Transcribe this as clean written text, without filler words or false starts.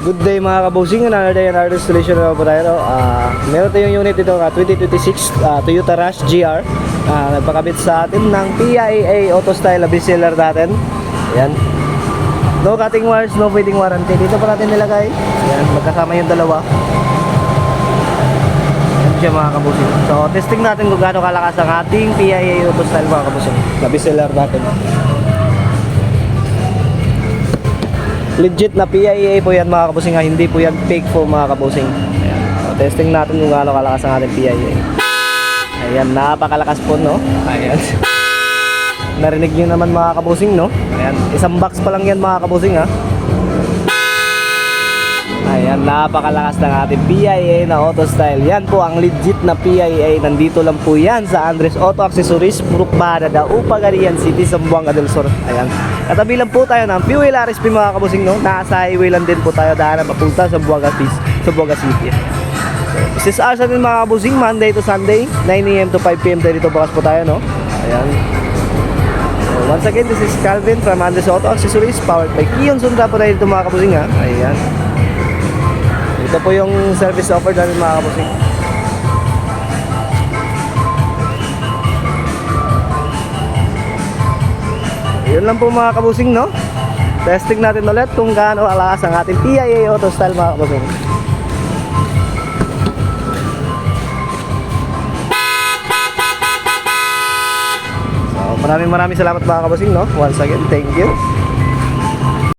Good day mga kabusing, another day, another installation na po tayo. Meron tayong unit dito, 2026 Toyota Rush GR. Nagpakabit sa atin ng PIA Auto Style bestseller natin. Ayan. No cutting wires, no fading warranty. Dito pa natin nilagay. Ayan, magkasama yung dalawa. Ayan siya mga kabusing. So, testing natin kung gaano kalakas ang ating PIA Auto Style mga kabusing. Na bestseller natin. Legit na PIA po yan mga kabusing, hindi po yan fake po mga kabusing. Ayan. So, testing natin kung gaano kalakas ang ating PIA. Ayan, napakalakas po, no? Ayan. Narinig nyo naman mga kabusing, no? Ayan, isang box pa lang yan mga kabusing, ha? Ayan, napakalakas ng ating PIA na Auto Style. Yan po ang legit na PIA. Nandito lang po yan sa Andres Auto Accessories, Purukbada, Upagarian City, Zamboanga del Sur. Ayan. Katabi lang po tayo ng Fuel RSP mga kabusing, no? Nasa highway lang din po tayo daanan papunta sa Zamboanga City. So, this is hours din mga kabusing, Monday to Sunday, 9 AM to 5 PM tayo dito, bukas po tayo, no? Ayan. So, once again, this is Calvin from Andres Auto Accessories, powered by Kion Sundra po tayo dito mga kabusing, ha? Ayan. Ito po yung service offer namin mga kabusing. Yun lang po mga kabusing, no? Testing natin ulit kung gaano kalakas ang ating PIA Auto Style mga kabusing. So maraming salamat mga kabusing, no? Once again, thank you.